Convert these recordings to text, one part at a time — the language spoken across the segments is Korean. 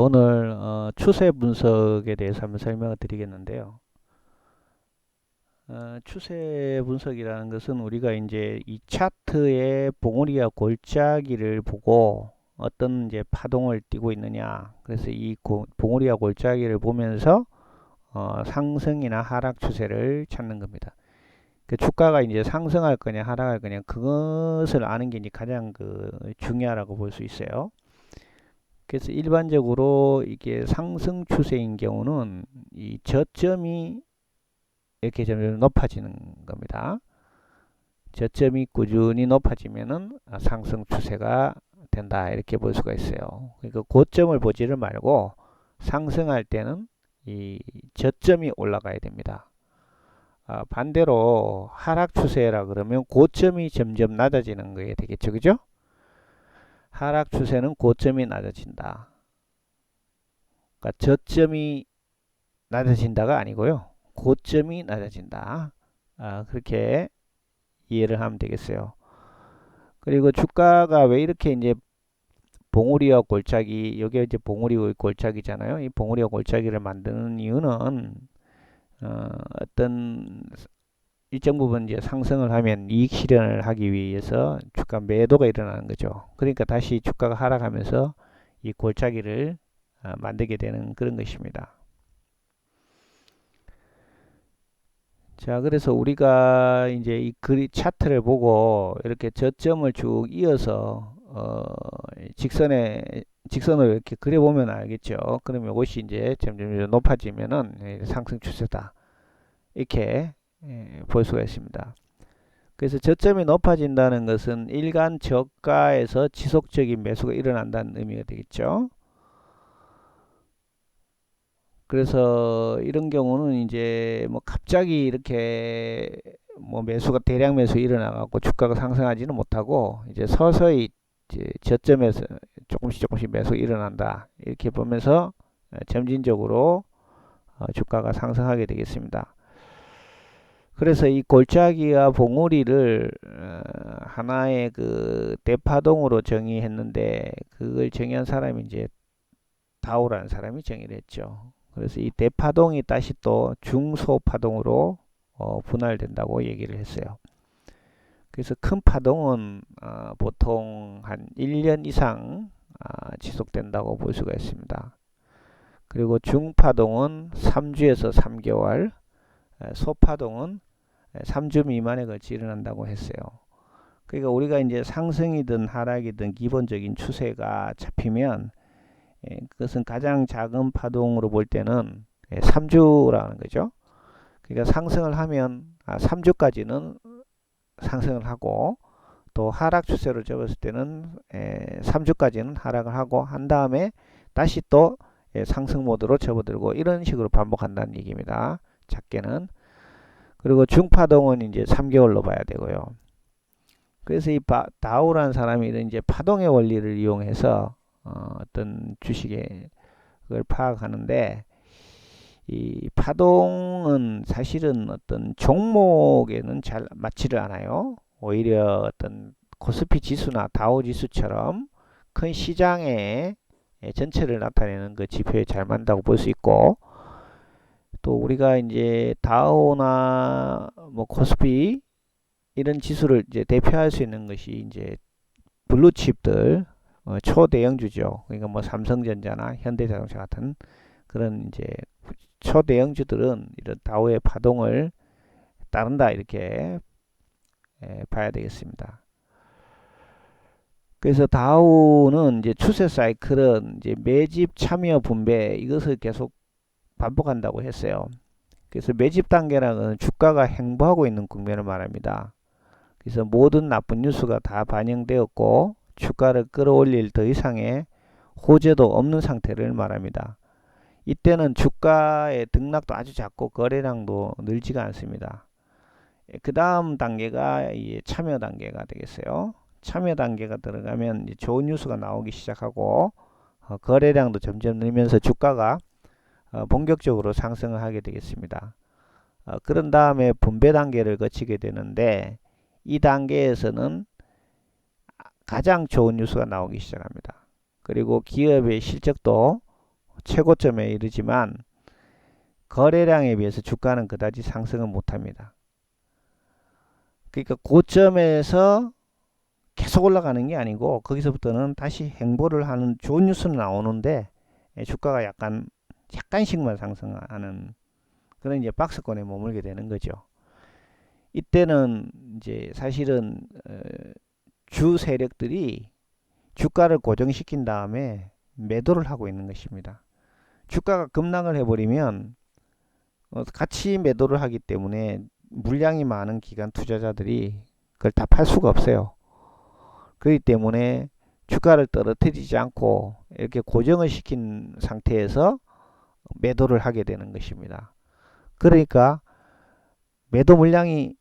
오늘 추세 분석에 대해서 한번 설명을 드리겠는데요. 추세 분석이라는 것은 우리가 이제 이 차트의 봉우리와 골짜기를 보고 어떤 이제 파동을 띠고 있느냐. 그래서 이 봉우리와 골짜기를 보면서 상승이나 하락 추세를 찾는 겁니다. 그 주가가 이제 상승할 거냐 하락할 거냐 그것을 아는 게 이제 가장 중요하다고 볼 수 있어요. 그래서 일반적으로 이게 상승 추세인 경우는 이 저점이 이렇게 점점 높아지는 겁니다. 저점이 꾸준히 높아지면은 상승 추세가 된다 이렇게 볼 수가 있어요. 그러니까 고점을 보지를 말고 상승할 때는 이 저점이 올라가야 됩니다. 반대로 하락 추세라 그러면 고점이 점점 낮아지는 거게 되겠죠, 그죠? 하락 추세는 고점이 낮아진다. 그러니까 저점이 낮아진다가 아니고요. 고점이 낮아진다. 그렇게 이해를 하면 되겠어요. 그리고 주가가 왜 이렇게 이제 봉우리와 골짜기, 여기 이제 봉우리와 골짜기잖아요. 이 봉우리와 골짜기를 만드는 이유는 어떤 일정 부분 이제 상승을 하면 이익 실현을 하기 위해서 주가 매도가 일어나는 거죠. 그러니까 다시 주가가 하락하면서 이 골짜기를 만들게 되는 그런 것입니다. 자, 그래서 우리가 이제 이 차트를 보고 이렇게 저점을 쭉 이어서 직선으로 이렇게 그려보면 알겠죠. 그러면 이것이 이제 점점 높아지면은 상승 추세다. 이렇게 볼 수가 있습니다. 그래서 저점이 높아진다는 것은 일간 저가에서 지속적인 매수가 일어난다는 의미가 되겠죠. 그래서 이런 경우는 이제 뭐 갑자기 이렇게 뭐 매수가 대량 매수 일어나갖고 주가가 상승하지는 못하고 이제 서서히 이제 저점에서 조금씩 매수 일어난다 이렇게 보면서 점진적으로 주가가 상승하게 되겠습니다. 그래서 이 골짜기와 봉우리를 하나의 그 대파동으로 정의했는데 그걸 정의한 사람이 이제 다오라는 사람이 정의를 했죠. 그래서 이 대파동이 다시 또 중소파동으로 분할된다고 얘기를 했어요. 그래서 큰 파동은 보통 한 1년 이상 지속된다고 볼 수가 있습니다. 그리고 중파동은 3주에서 3개월, 소파동은 3주 미만에 걸쳐 일어난다고 했어요. 그러니까 우리가 이제 상승이든 하락이든 기본적인 추세가 잡히면 그것은 가장 작은 파동으로 볼 때는 3주라는 거죠. 그러니까 상승을 하면 3주까지는 상승을 하고 또 하락 추세로 접었을 때는 3주까지는 하락을 하고 한 다음에 다시 또 상승 모드로 접어들고 이런 식으로 반복한다는 얘기입니다. 작게는. 그리고 중파동은 이제 3개월로 봐야 되고요. 그래서 이 다우라는 사람이 이런 이제 파동의 원리를 이용해서 어떤 주식의 그걸 파악하는데 이 파동은 사실은 어떤 종목에는 잘 맞지를 않아요. 오히려 어떤 코스피 지수나 다우 지수처럼 큰 시장의 전체를 나타내는 그 지표에 잘 맞는다고 볼 수 있고 또 우리가 이제 다우나 뭐 코스피 이런 지수를 이제 대표할 수 있는 것이 이제 블루칩들 초대형주죠. 그러니까 뭐 삼성전자나 현대자동차 같은 그런 이제 초대형주들은 이런 다우의 파동을 따른다 이렇게 봐야 되겠습니다. 그래서 다우는 이제 추세 사이클은 이제 매집 참여 분배 이것을 계속 반복한다고 했어요. 그래서 매집 단계라는 주가가 횡보하고 있는 국면을 말합니다. 그래서 모든 나쁜 뉴스가 다 반영되었고 주가를 끌어올릴 더 이상의 호재도 없는 상태를 말합니다. 이때는 주가의 등락도 아주 작고 거래량도 늘지가 않습니다. 그 다음 단계가 참여 단계가 되겠어요. 참여 단계가 들어가면 좋은 뉴스가 나오기 시작하고 거래량도 점점 늘면서 주가가 본격적으로 상승을 하게 되겠습니다. 그런 다음에 분배 단계를 거치게 되는데 이 단계에서는 가장 좋은 뉴스가 나오기 시작합니다. 그리고 기업의 실적도 최고점에 이르지만 거래량에 비해서 주가는 그다지 상승은 못합니다. 그러니까 고점에서 계속 올라가는 게 아니고 거기서부터는 다시 행보를 하는 좋은 뉴스는 나오는데 주가가 약간씩만 상승하는 그런 이제 박스권에 머물게 되는 거죠. 이때는 이제 사실은 주 세력들이 주가를 고정시킨 다음에 매도를 하고 있는 것입니다. 주가가 급락을 해버리면 같이 매도를 하기 때문에 물량이 많은 기관 투자자들이 그걸 다 팔 수가 없어요. 그렇기 때문에 주가를 떨어뜨리지 않고 이렇게 고정을 시킨 상태에서 매도를 하게 되는 것입니다. 그러니까 매도 물량이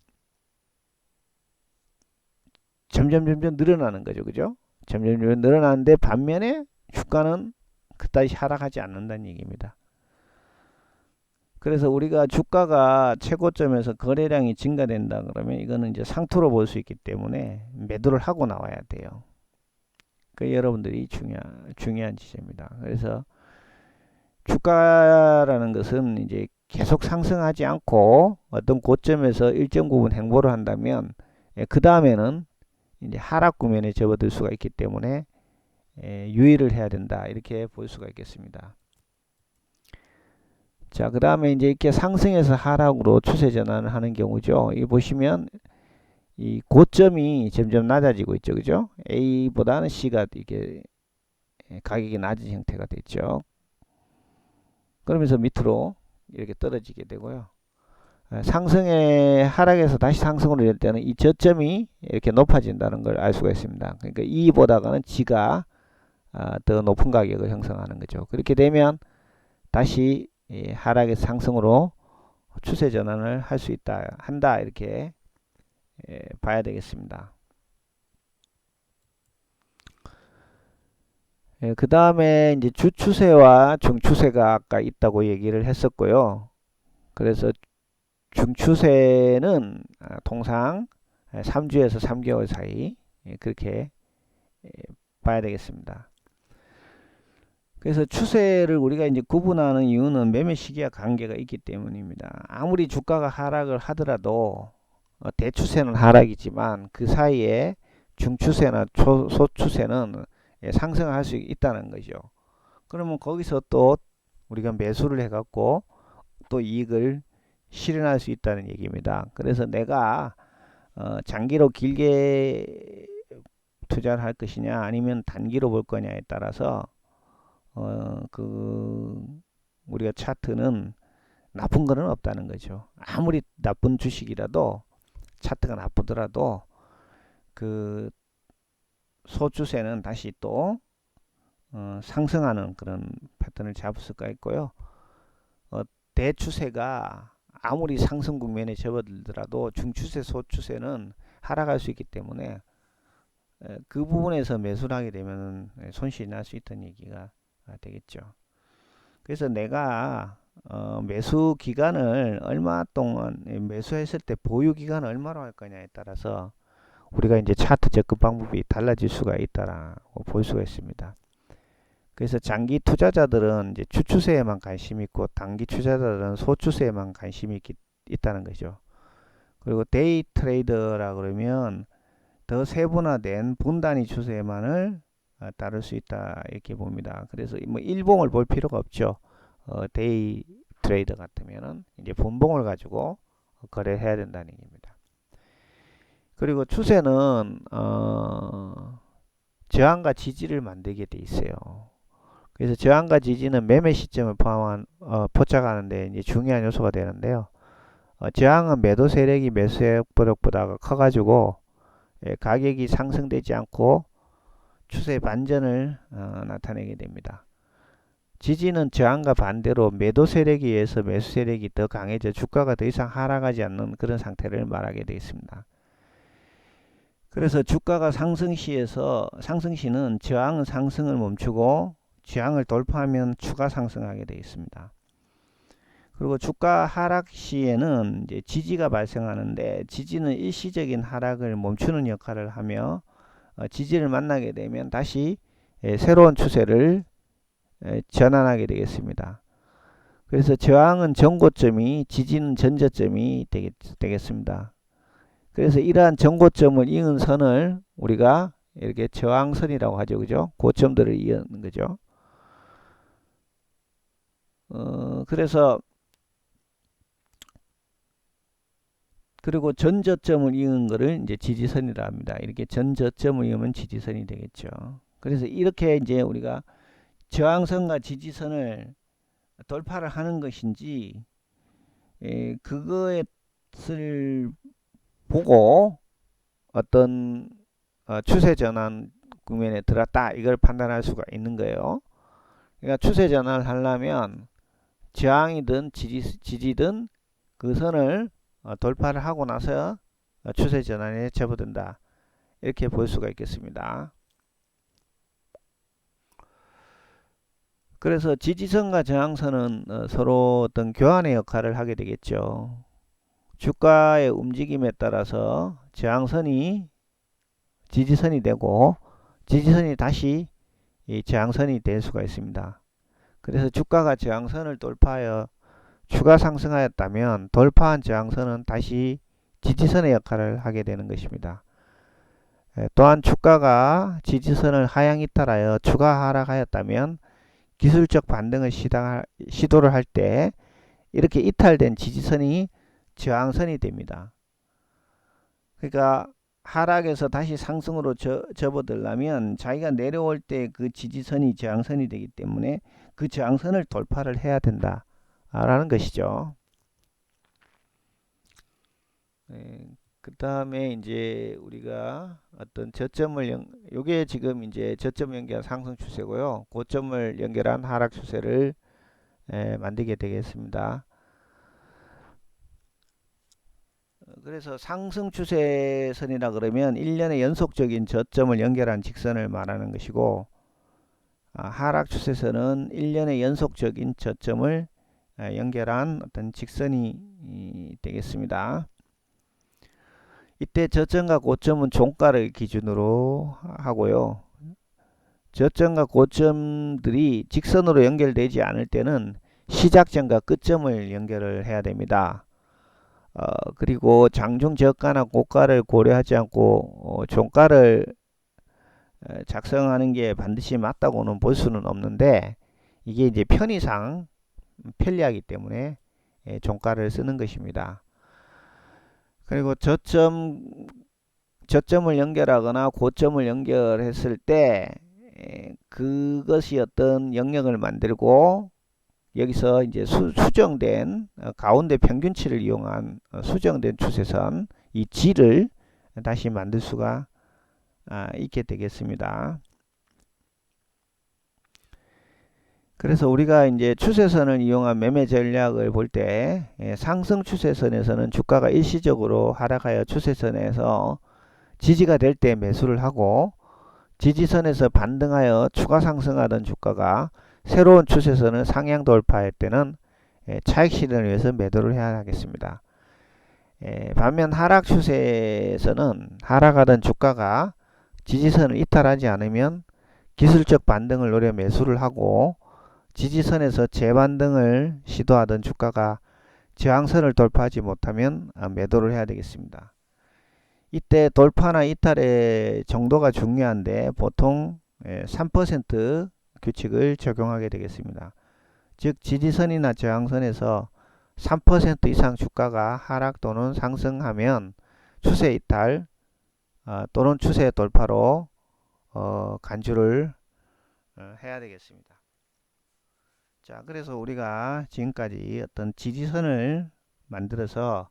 점점 늘어나는 거죠. 그죠? 점점 늘어나는데 반면에 주가는 그다지 하락하지 않는다는 얘기입니다. 그래서 우리가 주가가 최고점에서 거래량이 증가된다 그러면 이거는 이제 상투로 볼 수 있기 때문에 매도를 하고 나와야 돼요. 그 여러분들이 중요한 지점입니다. 그래서 주가라는 것은 이제 계속 상승하지 않고 어떤 고점에서 일정 부분 행보를 한다면 그 다음에는 이제 하락 국면에 접어들 수가 있기 때문에 유의를 해야 된다 이렇게 볼 수가 있겠습니다. 자, 그 다음에 이제 이렇게 상승해서 하락으로 추세 전환을 하는 경우죠. 이 보시면 이 고점이 점점 낮아지고 있죠. 그죠? A보다는 C가 이게 가격이 낮은 형태가 됐죠. 그러면서 밑으로 이렇게 떨어지게 되고요. 상승의 하락에서 다시 상승으로 될 때는 이 저점이 이렇게 높아진다는 걸 알 수가 있습니다. 그러니까 E보다는 G가 더 높은 가격을 형성하는 거죠. 그렇게 되면 다시 하락에서 상승으로 추세 전환을 할 수 한다 이렇게 봐야 되겠습니다. 그 다음에 이제 주추세와 중추세가 아까 있다고 얘기를 했었고요. 그래서 중추세는 통상 3주에서 3개월 사이 그렇게 봐야 되겠습니다. 그래서 추세를 우리가 이제 구분하는 이유는 매매 시기와 관계가 있기 때문입니다. 아무리 주가가 하락을 하더라도 대추세는 하락이지만 그 사이에 중추세나 소추세는 상승할 수 있다는 거죠. 그러면 거기서 또 우리가 매수를 해갖고 또 이익을 실현할 수 있다는 얘기입니다. 그래서 내가 장기로 길게 투자를 할 것이냐 아니면 단기로 볼 거냐에 따라서 우리가 차트는 나쁜 거는 없다는 거죠. 아무리 나쁜 주식이라도 차트가 나쁘더라도 그 소추세는 다시 또 상승하는 그런 패턴을 잡을 수가 있고요. 대추세가 아무리 상승 국면에 접어들더라도 중추세, 소추세는 하락할 수 있기 때문에 그 부분에서 매수를 하게 되면 손실이 날 수 있다는 얘기가 되겠죠. 그래서 내가 매수 기간을 얼마 동안 매수했을 때 보유 기간을 얼마로 할 거냐에 따라서 우리가 이제 차트 접근 방법이 달라질 수가 있다라고 볼 수가 있습니다. 그래서 장기 투자자들은 이제 주추세에만 관심이 있고 단기 투자자들은 소추세에만 관심이 있다는 거죠. 그리고 데이 트레이더라 그러면 더 세분화된 분단위 추세만을 따를 수 있다 이렇게 봅니다. 그래서 뭐 일봉을 볼 필요가 없죠. 데이 트레이더 같으면은 이제 분봉을 가지고 거래해야 된다는 얘기입니다. 그리고 추세는 저항과 지지를 만들게 돼 있어요. 그래서 저항과 지지는 매매 시점을 포함한 포착하는데 이제 중요한 요소가 되는데요. 저항은 매도 세력이 매수 세력보다 커가지고 가격이 상승되지 않고 추세 반전을 나타내게 됩니다. 지지는 저항과 반대로 매도 세력에 의해서 매수 세력이 더 강해져 주가가 더 이상 하락하지 않는 그런 상태를 말하게 되어 있습니다. 그래서 주가가 상승 시는 저항은 상승을 멈추고 저항을 돌파하면 추가 상승하게 되어 있습니다. 그리고 주가 하락 시에는 이제 지지가 발생하는데 지지는 일시적인 하락을 멈추는 역할을 하며 지지를 만나게 되면 다시 새로운 추세를 전환하게 되겠습니다. 그래서 저항은 전고점이, 지지는 전저점이 되겠습니다. 그래서 이러한 전고점을 이은 선을 우리가 이렇게 저항선이라고 하죠. 그죠? 고점들을 이은 거죠. 그래서 그리고 전저점을 이은 거를 이제 지지선이라 합니다. 이렇게 전저점을 이으면 지지선이 되겠죠. 그래서 이렇게 이제 우리가 저항선과 지지선을 돌파를 하는 것인지, 그것을 보고 어떤 추세 전환 국면에 들었다, 이걸 판단할 수가 있는 거예요. 그러니까 추세 전환을 하려면 저항이든 지지든 그 선을 돌파를 하고 나서 추세 전환에 접어든다, 이렇게 볼 수가 있겠습니다. 그래서 지지선과 저항선은 서로 어떤 교환의 역할을 하게 되겠죠. 주가의 움직임에 따라서 저항선이 지지선이 되고 지지선이 다시 이 저항선이 될 수가 있습니다. 그래서 주가가 저항선을 돌파하여 추가 상승하였다면 돌파한 저항선은 다시 지지선의 역할을 하게 되는 것입니다. 또한 주가가 지지선을 하향 이탈하여 추가 하락하였다면 기술적 반등을 시도를 할 때 이렇게 이탈된 지지선이 저항선이 됩니다. 그러니까 하락에서 다시 상승으로 접어들려면 자기가 내려올 때 그 지지선이 저항선이 되기 때문에 그 저항선을 돌파를 해야 된다라는 것이죠. 그 다음에 이제 우리가 어떤 저점을 요게 지금 이제 저점 연결한 상승 추세고요. 고점을 연결한 하락 추세를 만들게 되겠습니다. 그래서 상승 추세선이라 그러면 1년의 연속적인 저점을 연결한 직선을 말하는 것이고, 하락 추세선은 1년의 연속적인 저점을 연결한 어떤 직선이 되겠습니다. 이때 저점과 고점은 종가를 기준으로 하고요. 저점과 고점들이 직선으로 연결되지 않을 때는 시작점과 끝점을 연결을 해야 됩니다. 그리고 장중 저가나 고가를 고려하지 않고 종가를 작성하는 게 반드시 맞다고는 볼 수는 없는데, 이게 이제 편의상 편리하기 때문에 종가를 쓰는 것입니다. 그리고 저점을 연결하거나 고점을 연결했을 때 그것이 어떤 영역을 만들고 여기서 이제 수정된 가운데 평균치를 이용한 수정된 추세선, 이 G를 다시 만들 수가 있게 되겠습니다. 그래서 우리가 이제 추세선을 이용한 매매 전략을 볼 때 상승 추세선에서는 주가가 일시적으로 하락하여 추세선에서 지지가 될 때 매수를 하고, 지지선에서 반등하여 추가 상승하던 주가가 새로운 추세선을 상향 돌파할 때는 차익 실현을 위해서 매도를 해야 하겠습니다. 반면 하락 추세에서는 하락하던 주가가 지지선을 이탈하지 않으면 기술적 반등을 노려 매수를 하고, 지지선에서 재반등을 시도하던 주가가 저항선을 돌파하지 못하면 매도를 해야 되겠습니다. 이때 돌파나 이탈의 정도가 중요한데 보통 3% 규칙을 적용하게 되겠습니다. 즉 지지선이나 저항선에서 3% 이상 주가가 하락 또는 상승하면 추세 이탈 또는 추세 돌파로 간주를 해야 되겠습니다. 자, 그래서 우리가 지금까지 어떤 지지선을 만들어서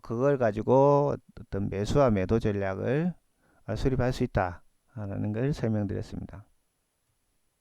그걸 가지고 어떤 매수와 매도 전략을 수립할 수 있다라는 걸 설명드렸습니다.